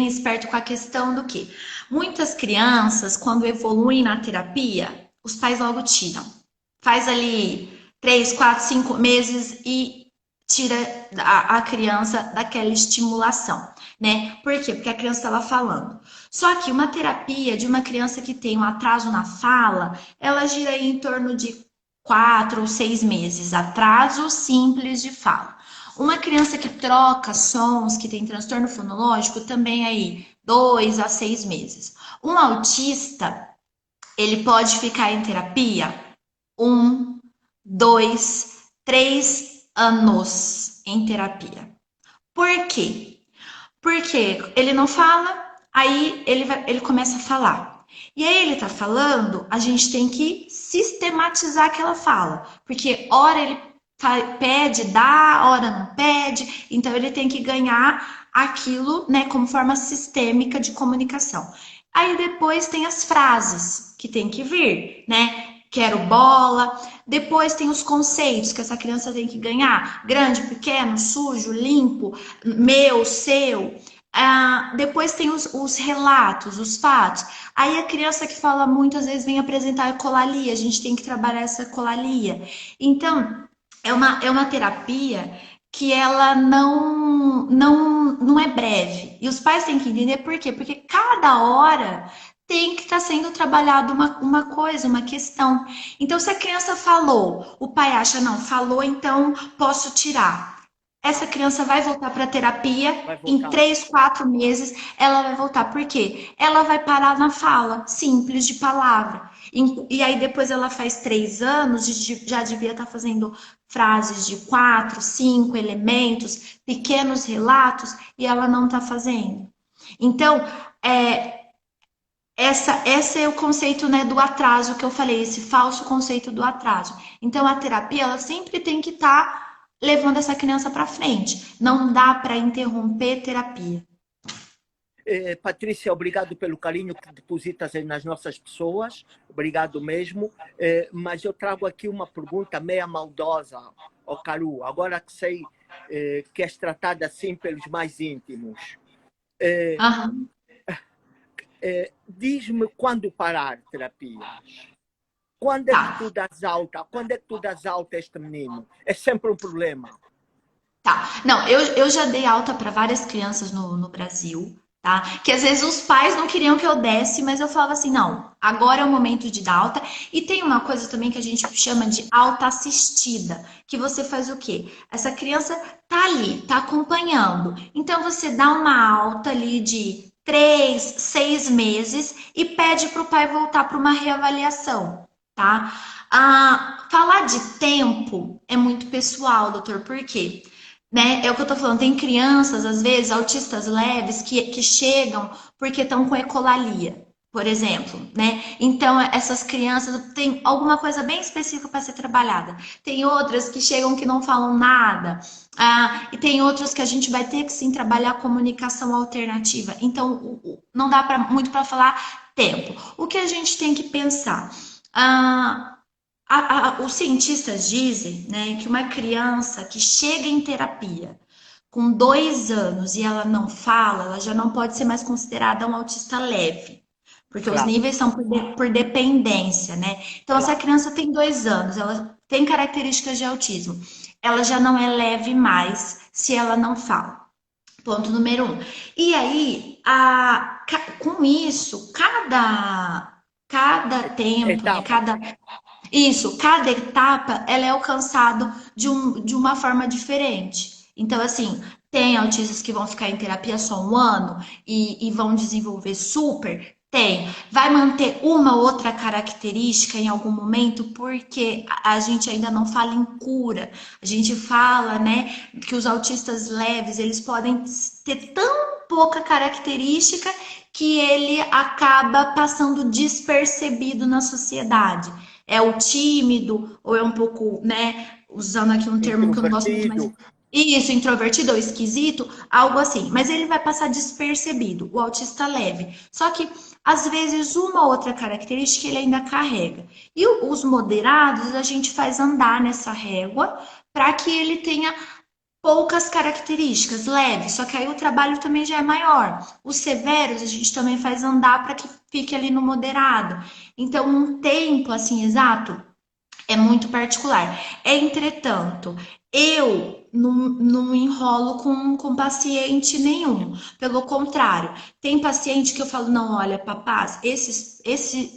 esperto com a questão do que muitas crianças, quando evoluem na terapia, os pais logo tiram. Faz ali 3, 4, 5 meses e tira a criança daquela estimulação, né? Por quê? Porque a criança estava falando. Só que uma terapia de uma criança que tem um atraso na fala, ela gira aí em torno de 4 ou 6 meses, atraso simples de fala. Uma criança que troca sons, que tem transtorno fonológico, também aí 2 a 6 meses. Um autista, ele pode ficar em terapia 1, 2, 3 anos em terapia. Por quê? Porque ele não fala, aí ele começa a falar. E aí ele tá falando, a gente tem que sistematizar aquela fala. Porque hora ele pede, dá, hora não pede. Então ele tem que ganhar aquilo, né, como forma sistêmica de comunicação. Aí depois tem as frases que tem que vir, né? Quero bola. Depois tem os conceitos que essa criança tem que ganhar: grande, pequeno, sujo, limpo, meu, seu. Depois tem os relatos, os fatos. Aí a criança que fala muito, às vezes, vem apresentar ecolalia. A gente tem que trabalhar essa ecolalia. Então, é uma terapia que ela não é breve. E os pais têm que entender por quê? Porque cada hora tem que estar sendo trabalhado uma coisa, uma questão. Então, se a criança falou, o pai acha, não, falou, então posso tirar. Essa criança vai voltar para a terapia, Vai em voltar. 3, 4 meses ela vai voltar. Por quê? Ela vai parar na fala simples de palavra. E aí depois ela faz 3 anos, já devia estar fazendo frases de 4, 5 elementos, pequenos relatos, e ela não está fazendo. Então, é, esse é o conceito, né, do atraso que eu falei, esse falso conceito do atraso. Então, a terapia, ela sempre tem que estar levando essa criança para frente. Não dá para interromper terapia. Patrícia, obrigado pelo carinho que depositas nas nossas pessoas, obrigado mesmo. Mas eu trago aqui uma pergunta meia maldosa, ao Caru, agora que sei que és tratada assim pelos mais íntimos. Aham. Diz-me quando parar terapia. Quando é que tu Tá. dás alta? Quando é que tu dás alta a este menino? É sempre um problema. Tá. Não, eu já dei alta para várias crianças no Brasil, tá? Que às vezes os pais não queriam que eu desse, mas eu falava assim, não, agora é o momento de dar alta. E tem uma coisa também que a gente chama de alta assistida, que você faz o quê? Essa criança tá ali, tá acompanhando. Então você dá uma alta ali de 3, 6 meses e pede para o pai voltar para uma reavaliação, tá? Falar de tempo é muito pessoal, doutor, por quê? Né? É o que eu tô falando, tem crianças, às vezes, autistas leves, que chegam porque estão com ecolalia, por exemplo, né? Então, essas crianças têm alguma coisa bem específica para ser trabalhada. Tem outras que chegam que não falam nada, e tem outras que a gente vai ter que sim trabalhar a comunicação alternativa. Então, não dá muito para falar tempo. O que a gente tem que pensar? Ah, os cientistas dizem, né, que uma criança que chega em terapia com 2 anos e ela não fala, ela já não pode ser mais considerada um autista leve, porque os Claro, níveis são por dependência, né? Então, se a claro. criança tem 2 anos, ela tem características de autismo, ela já não é leve mais se ela não fala. Ponto número um. E aí, com isso, cada tempo, né? Etapa. Cada etapa ela é alcançado de uma forma diferente. Então, assim, tem autistas que vão ficar em terapia só um ano e vão desenvolver super. Tem. Vai manter uma outra característica em algum momento, porque a gente ainda não fala em cura. A gente fala, né, que os autistas leves, eles podem ter tão pouca característica que ele acaba passando despercebido na sociedade. É o tímido, ou é um pouco, né, usando aqui um termo que eu não gosto muito, mas Introvertido. isso, introvertido ou esquisito, algo assim. Mas ele vai passar despercebido, o autista leve. Só que, às vezes, uma outra característica ele ainda carrega. E os moderados, a gente faz andar nessa régua para que ele tenha poucas características, leves, só que aí o trabalho também já é maior. Os severos a gente também faz andar para que fique ali no moderado. Então, um tempo assim exato é muito particular. Entretanto, eu não enrolo com paciente nenhum. Pelo contrário, tem paciente que eu falo, não, olha, papás,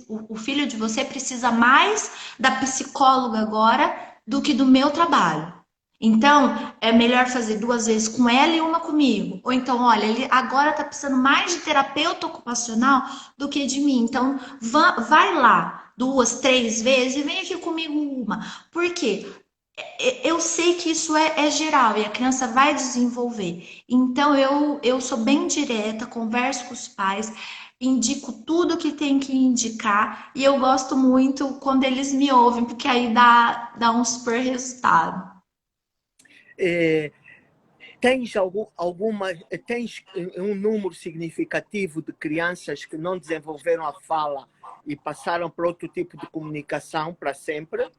o filho de você precisa mais da psicóloga agora do que do meu trabalho. Então, é melhor fazer 2 vezes com ela e uma comigo. Ou então, olha, ele agora tá precisando mais de terapeuta ocupacional do que de mim. Então, vai lá 2, 3 vezes e vem aqui comigo uma. Por quê? Eu sei que isso é geral e a criança vai desenvolver. Então, eu sou bem direta, converso com os pais, indico tudo que tem que indicar e eu gosto muito quando eles me ouvem, porque aí dá um super resultado. Eh, tens um número significativo de crianças que não desenvolveram a fala e passaram para outro tipo de comunicação para sempre?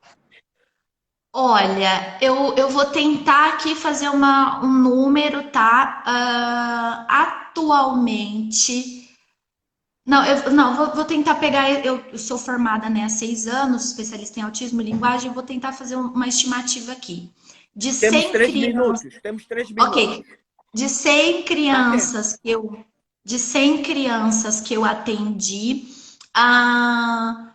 Olha, eu vou tentar aqui fazer um número, tá? atualmente... Não, vou tentar pegar. Eu sou formada, né, há 6 anos, especialista em autismo e linguagem. Vou tentar fazer uma estimativa aqui. De Temos 100 três crianças. minutos, temos 3 minutos. Ok. De 100 Dá tempo. crianças que eu, de 100 crianças que eu atendi, ah,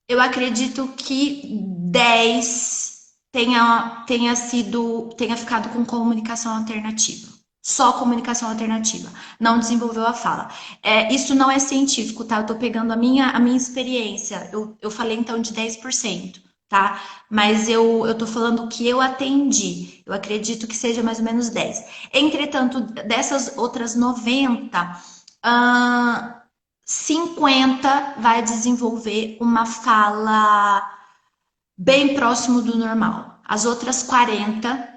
eu acredito que 10 tenha ficado com comunicação alternativa. Só comunicação alternativa. Não desenvolveu a fala. Isso não é científico, tá? Eu tô pegando a minha experiência. Eu falei então de 10%, tá? Mas eu tô falando o que eu atendi. Eu acredito que seja mais ou menos 10. Entretanto, dessas outras 90, 50 vai desenvolver uma fala bem próximo do normal. As outras 40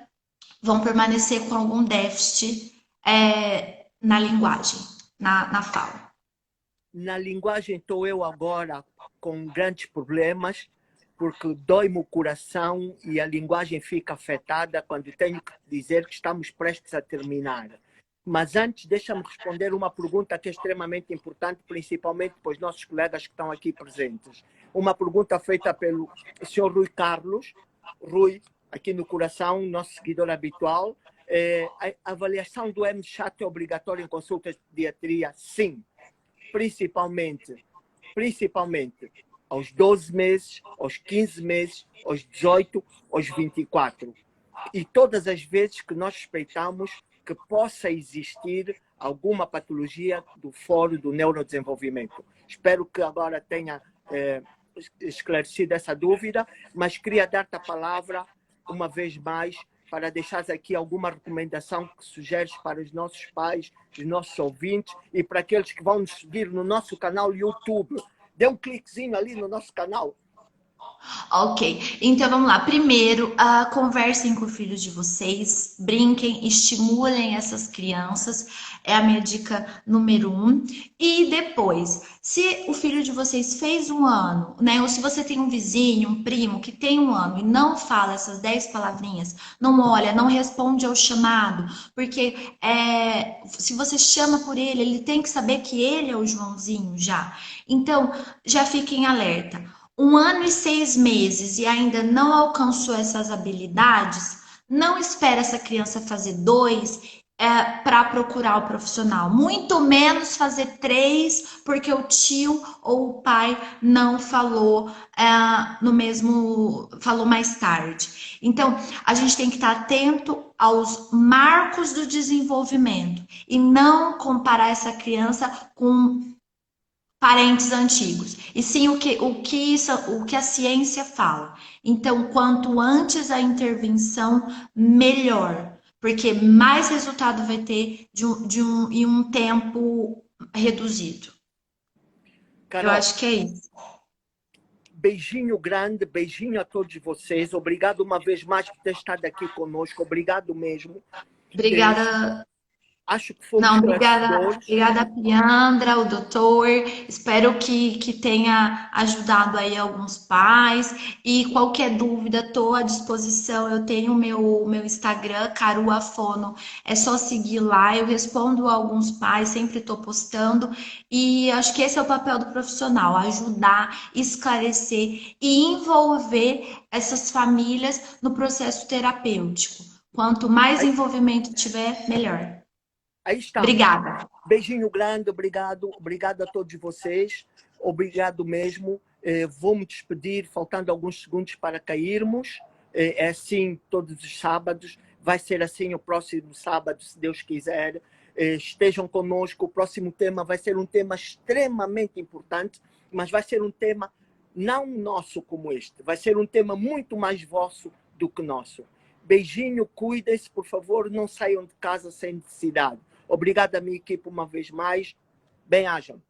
vão permanecer com algum déficit na linguagem, na fala. Na linguagem estou eu agora com grandes problemas, porque dói-me o coração e a linguagem fica afetada quando tenho que dizer que estamos prestes a terminar. Mas antes, deixa-me responder uma pergunta que é extremamente importante, principalmente para os nossos colegas que estão aqui presentes. Uma pergunta feita pelo Sr. Rui Carlos. Rui, aqui no coração, nosso seguidor habitual. A avaliação do MChat é obrigatória em consultas de pediatria? Sim. Principalmente aos 12 meses, aos 15 meses, aos 18, aos 24. E todas as vezes que nós suspeitamos que possa existir alguma patologia do foro do neurodesenvolvimento. Espero que agora tenha esclarecido essa dúvida, mas queria dar-te a palavra uma vez mais para deixares aqui alguma recomendação que sugeres para os nossos pais, os nossos ouvintes e para aqueles que vão nos seguir no nosso canal YouTube. Dê um cliquezinho ali no nosso canal. Ok, então vamos lá. Primeiro, conversem com os filhos de vocês, brinquem, estimulem essas crianças, é a minha dica número 1. E depois, se o filho de vocês fez 1 ano, né? Ou se você tem um vizinho, um primo que tem 1 ano e não fala essas 10 palavrinhas, não olha, não responde ao chamado, porque se você chama por ele, ele tem que saber que ele é o Joãozinho já. Então, já fiquem alerta. 1 ano e 6 meses e ainda não alcançou essas habilidades, não espere essa criança fazer 2 para procurar o profissional. Muito menos fazer 3 porque o tio ou o pai não falou falou mais tarde. Então, a gente tem que estar atento aos marcos do desenvolvimento e não comparar essa criança com parentes antigos, e sim o que a ciência fala. Então, quanto antes a intervenção, melhor, porque mais resultado vai ter em um tempo reduzido. Carol, Eu acho que é isso. beijinho grande, beijinho a todos vocês. Obrigado uma vez mais por ter estado aqui conosco. Obrigado mesmo. Obrigada. Acho que fomos Não, obrigada, esclarecedores. obrigada, Piandra, o doutor. Espero que tenha ajudado aí alguns pais. E qualquer dúvida, estou à disposição. Eu tenho meu Instagram, Carua Fono. É só seguir lá. Eu respondo a alguns pais, sempre estou postando. E acho que esse é o papel do profissional: ajudar, esclarecer e envolver essas famílias no processo terapêutico. Quanto mais envolvimento tiver, melhor. Aí estamos. Obrigada. Beijinho grande, obrigado. Obrigado a todos vocês. Obrigado mesmo. Vou me despedir, faltando alguns segundos para cairmos. É assim todos os sábados. Vai ser assim o próximo sábado, se Deus quiser. Estejam conosco. O próximo tema vai ser um tema extremamente importante, mas vai ser um tema não nosso como este. Vai ser um tema muito mais vosso do que nosso. Beijinho, cuidem-se, por favor, não saiam de casa sem necessidade. Obrigado a minha equipe uma vez mais. Bem-ajam.